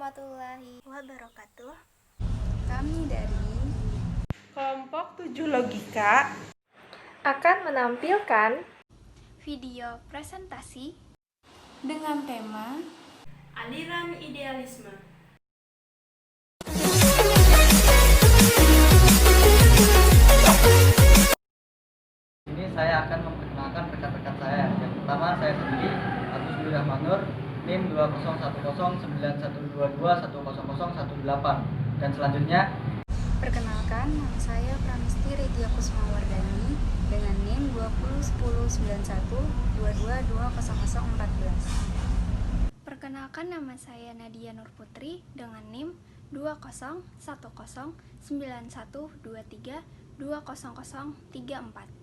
warahmatullahi wabarakatuh. Kami dari kelompok 7 Logika akan menampilkan video presentasi dengan tema aliran idealisme. Ini saya akan memperkenalkan rekan-rekan saya. Yang pertama saya sendiri, Agus Dwi Rahmanur, NIM 20101122100018. Dan selanjutnya, perkenalkan, nama saya Pramisti Regia Kusmawardani dengan NIM 20109122200014. Perkenalkan, nama saya Nadia Nur Putri dengan NIM 20109123200034.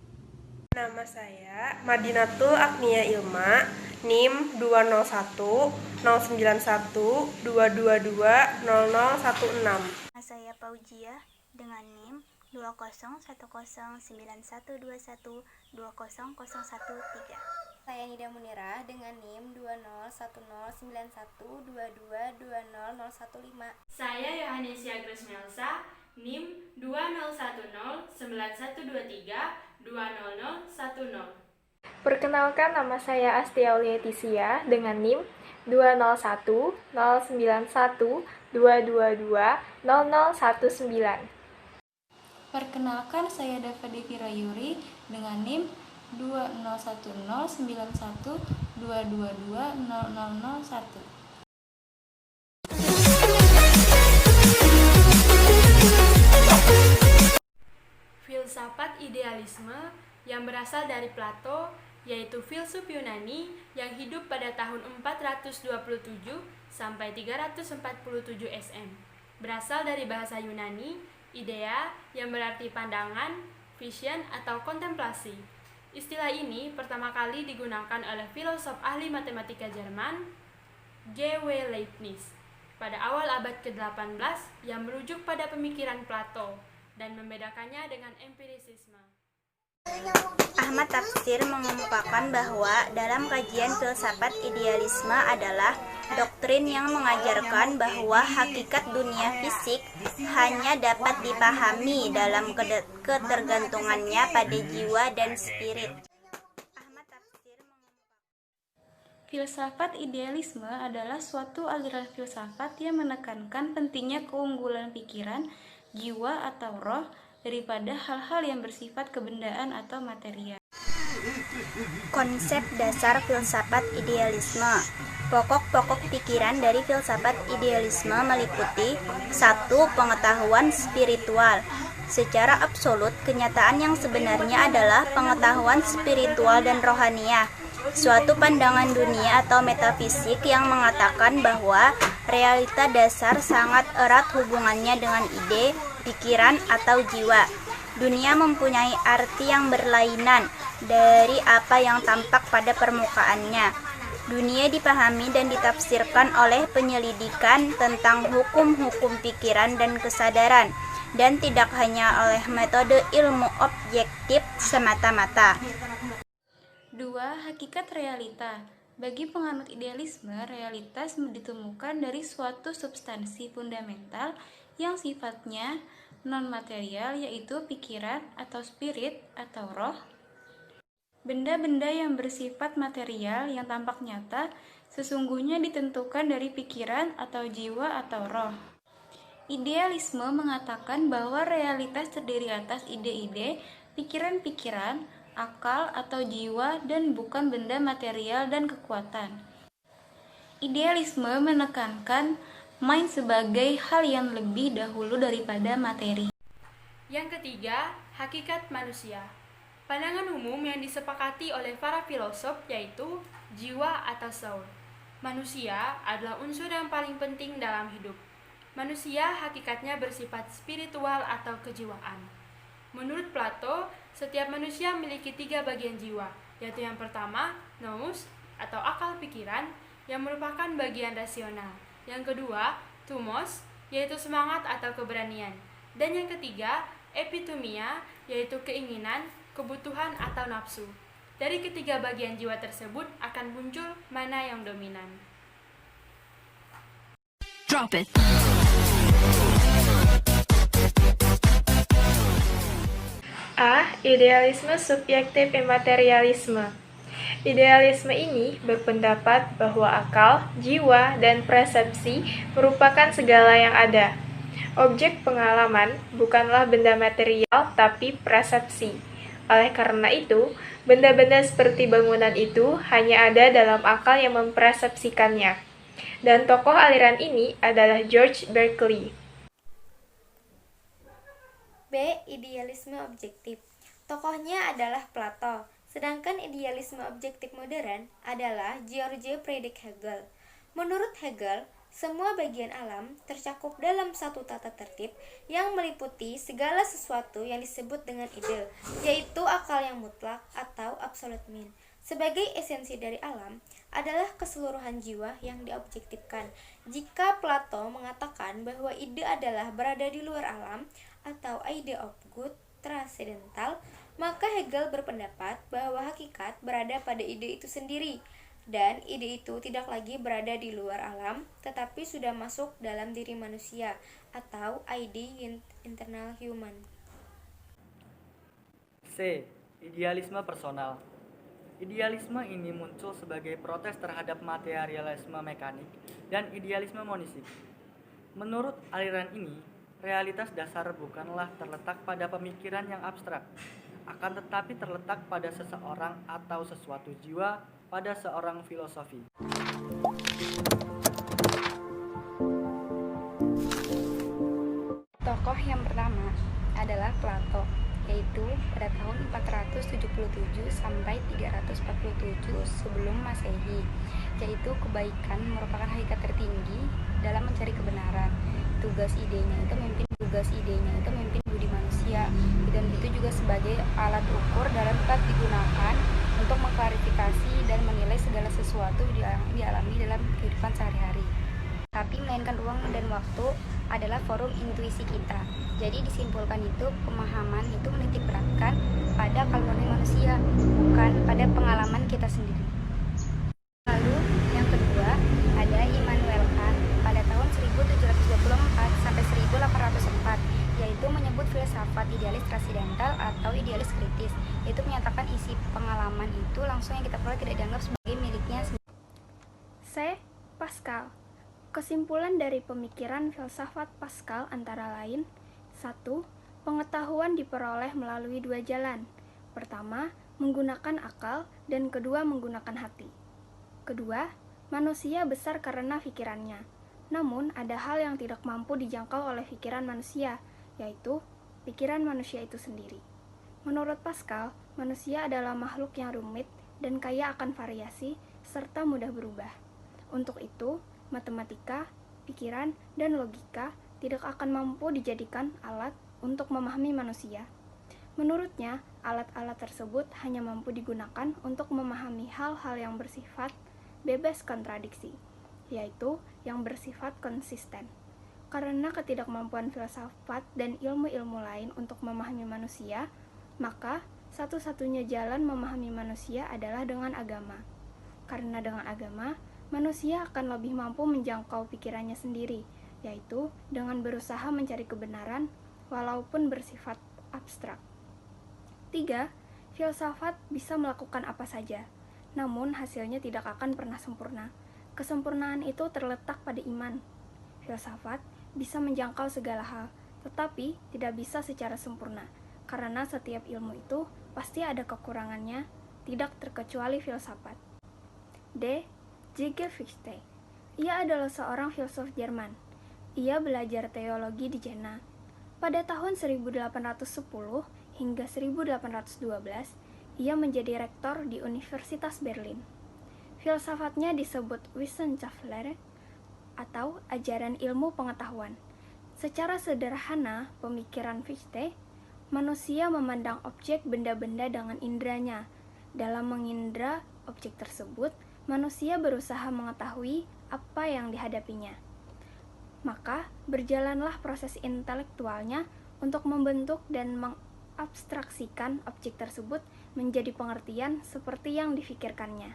Nama saya Madinatul Agnia Ilma, NIM 2010912220016. Nama saya Paujia dengan NIM 20101121200013. Saya Nida Munira dengan NIM 2010912220015. Saya Yohanesia Gresmelsa, NIM 201091123200010. Perkenalkan, nama saya Astia Aulietisia dengan NIM 2010912220019. Perkenalkan, saya Dava Devi Rayuri dengan NIM 201091222200001. Filsafat idealisme yang berasal dari Plato, yaitu filsuf Yunani yang hidup pada tahun 427 sampai 347 SM. Berasal dari bahasa Yunani, idea yang berarti pandangan, vision atau kontemplasi. Istilah ini pertama kali digunakan oleh filosof ahli matematika Jerman, J.W. Leibniz, pada awal abad ke-18 yang merujuk pada pemikiran Plato dan membedakannya dengan empirisisme. Ahmad Tafsir mengemukakan bahwa dalam kajian filsafat idealisme adalah doktrin yang mengajarkan bahwa hakikat dunia fisik hanya dapat dipahami dalam ketergantungannya pada jiwa dan spirit. Filsafat idealisme adalah suatu aliran filsafat yang menekankan pentingnya keunggulan pikiran, jiwa atau roh daripada hal-hal yang bersifat kebendaan atau material. Konsep dasar filsafat idealisme. Pokok-pokok pikiran dari filsafat idealisme meliputi 1. Pengetahuan spiritual. Secara absolut, kenyataan yang sebenarnya adalah pengetahuan spiritual dan rohaniah. Suatu pandangan dunia atau metafisik yang mengatakan bahwa realita dasar sangat erat hubungannya dengan ide, pikiran, atau jiwa. Dunia mempunyai arti yang berlainan dari apa yang tampak pada permukaannya. Dunia dipahami dan ditafsirkan oleh penyelidikan tentang hukum-hukum pikiran dan kesadaran, dan tidak hanya oleh metode ilmu objektif semata-mata. 2. Hakikat realita. Bagi penganut idealisme, realitas ditemukan dari suatu substansi fundamental yang sifatnya non-material, yaitu pikiran atau spirit atau roh. Benda-benda yang bersifat material yang tampak nyata sesungguhnya ditentukan dari pikiran atau jiwa atau roh. Idealisme mengatakan bahwa realitas terdiri atas ide-ide, pikiran-pikiran, akal atau jiwa, dan bukan benda material dan kekuatan. Idealisme menekankan mind sebagai hal yang lebih dahulu daripada materi. Yang ketiga, hakikat manusia. Pandangan umum yang disepakati oleh para filosof yaitu jiwa atau soul. Manusia adalah unsur yang paling penting dalam hidup. Manusia hakikatnya bersifat spiritual atau kejiwaan. Menurut Plato, setiap manusia memiliki 3 bagian jiwa, yaitu yang pertama, nous atau akal pikiran, yang merupakan bagian rasional. Yang kedua, thumos, yaitu semangat atau keberanian. Dan yang ketiga, epitumia, yaitu keinginan, kebutuhan atau nafsu. Dari ketiga bagian jiwa tersebut akan muncul mana yang dominan. Drop it. A. Idealisme subjektif imaterialisme. Idealisme ini berpendapat bahwa akal, jiwa, dan persepsi merupakan segala yang ada. Objek pengalaman bukanlah benda material, tapi persepsi. Oleh karena itu, benda-benda seperti bangunan itu hanya ada dalam akal yang mempersepsikannya. Dan tokoh aliran ini adalah George Berkeley. B. Idealisme objektif. Tokohnya adalah Plato, sedangkan idealisme objektif modern adalah George Friedrich Hegel. Menurut Hegel, semua bagian alam tercakup dalam satu tata tertib yang meliputi segala sesuatu yang disebut dengan ide, yaitu akal yang mutlak atau absolute mean. Sebagai esensi dari alam adalah keseluruhan jiwa yang diobjektifkan. Jika Plato mengatakan bahwa ide adalah berada di luar alam atau idea of good transcendental, maka Hegel berpendapat bahwa hakikat berada pada ide itu sendiri, dan ide itu tidak lagi berada di luar alam, tetapi sudah masuk dalam diri manusia, atau idea internal human. C. Idealisme personal. Idealisme ini muncul sebagai protes terhadap materialisme mekanik dan idealisme monistik. Menurut aliran ini, realitas dasar bukanlah terletak pada pemikiran yang abstrak, akan tetapi terletak pada seseorang atau sesuatu jiwa, pada seorang filosofi. Tokoh yang pertama adalah Plato, yaitu pada tahun 477 sampai 347 sebelum Masehi, yaitu kebaikan merupakan hakikat tertinggi dalam mencari kebenaran. Tugas idenya itu memimpin budi manusia, dan itu juga sebagai alat ukur dalam tetap digunakan untuk mengklarifikasi dan menilai segala sesuatu yang dialami dalam kehidupan sehari-hari. Tapi melainkan ruang dan waktu adalah forum intuisi kita. Jadi disimpulkan itu, pemahaman itu menitik beratkan pada akal murni manusia, bukan pada pengalaman kita sendiri. Lalu yang kedua ada Immanuel Kant pada tahun 1724 sampai 1804, yaitu menyebut filsafat idealis transidental atau idealis kritis, yaitu menyatakan isi pengalaman itu langsung yang kita peroleh tidak dianggap sebagai miliknya sendiri. C. Pascal. Kesimpulan dari pemikiran filsafat Pascal antara lain: 1. Pengetahuan diperoleh melalui dua jalan. Pertama, menggunakan akal, dan kedua, menggunakan hati. Kedua, manusia besar karena pikirannya. Namun, ada hal yang tidak mampu dijangkau oleh pikiran manusia, yaitu pikiran manusia itu sendiri. Menurut Pascal, manusia adalah makhluk yang rumit dan kaya akan variasi, serta mudah berubah. Untuk itu, matematika, pikiran, dan logika tidak akan mampu dijadikan alat untuk memahami manusia. Menurutnya, alat-alat tersebut hanya mampu digunakan untuk memahami hal-hal yang bersifat bebas kontradiksi, yaitu yang bersifat konsisten. Karena ketidakmampuan filsafat dan ilmu-ilmu lain untuk memahami manusia, maka satu-satunya jalan memahami manusia adalah dengan agama. Karena dengan agama, manusia akan lebih mampu menjangkau pikirannya sendiri, yaitu dengan berusaha mencari kebenaran walaupun bersifat abstrak. 3. Filsafat bisa melakukan apa saja, namun hasilnya tidak akan pernah sempurna. Kesempurnaan itu terletak pada iman. Filsafat bisa menjangkau segala hal, tetapi tidak bisa secara sempurna, karena setiap ilmu itu pasti ada kekurangannya, tidak terkecuali filsafat. D. J.G. Fichte. Ia adalah seorang filsuf Jerman. Ia belajar teologi di Jena. Pada tahun 1810 hingga 1812, ia menjadi rektor di Universitas Berlin. Filsafatnya disebut Wissenschaftslehre atau ajaran ilmu pengetahuan. Secara sederhana, pemikiran Fichte, manusia memandang objek benda-benda dengan indranya. Dalam mengindra objek tersebut, manusia berusaha mengetahui apa yang dihadapinya. Maka, berjalanlah proses intelektualnya untuk membentuk dan mengabstraksikan objek tersebut menjadi pengertian seperti yang difikirkannya.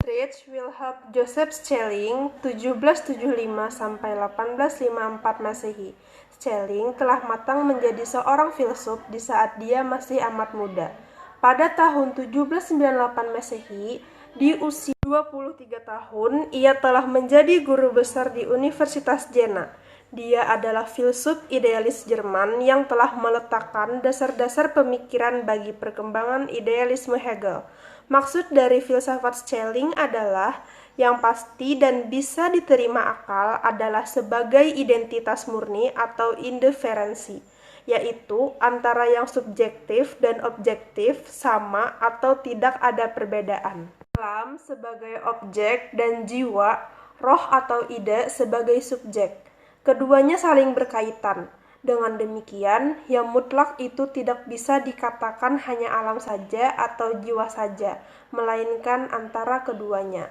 D. Friedrich Wilhelm Joseph Schelling 1775 sampai 1854 Masehi. Schelling telah matang menjadi seorang filsuf di saat dia masih amat muda. Pada tahun 1798 Masehi, di usia 23 tahun, ia telah menjadi guru besar di Universitas Jena. Dia adalah filsuf idealis Jerman yang telah meletakkan dasar-dasar pemikiran bagi perkembangan idealisme Hegel. Maksud dari filsafat Schelling adalah yang pasti dan bisa diterima akal adalah sebagai identitas murni atau indiferensi, yaitu antara yang subjektif dan objektif sama atau tidak ada perbedaan. Alam sebagai objek dan jiwa, roh atau ide sebagai subjek. Keduanya saling berkaitan. Dengan demikian, yang mutlak itu tidak bisa dikatakan hanya alam saja atau jiwa saja, melainkan antara keduanya.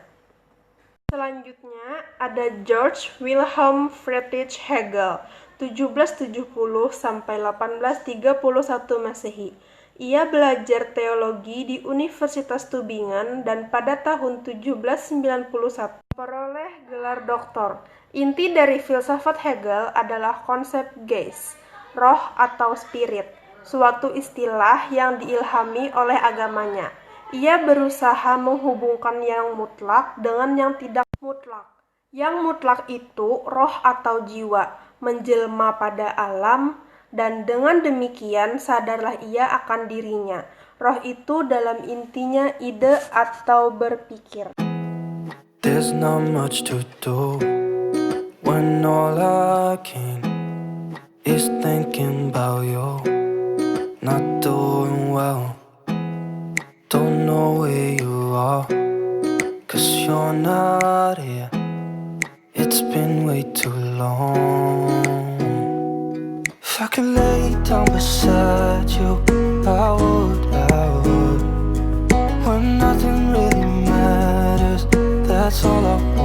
Selanjutnya ada George Wilhelm Friedrich Hegel, 1770 sampai 1831 Masehi. Ia belajar teologi di Universitas Tübingen dan pada tahun 1791 memperoleh gelar doktor. Inti dari filsafat Hegel adalah konsep Geist, roh atau spirit, suatu istilah yang diilhami oleh agamanya. Ia berusaha menghubungkan yang mutlak dengan yang tidak mutlak. Yang mutlak itu roh atau jiwa, menjelma pada alam, dan dengan demikian sadarlah ia akan dirinya. Roh itu dalam intinya ide atau berpikir. There's not much to do when all I can is thinking about you. Not doing well, don't know where you are, 'cause you're not here. It's been way too long. If I could lay down beside you, I would. When nothing really matters, that's all I want.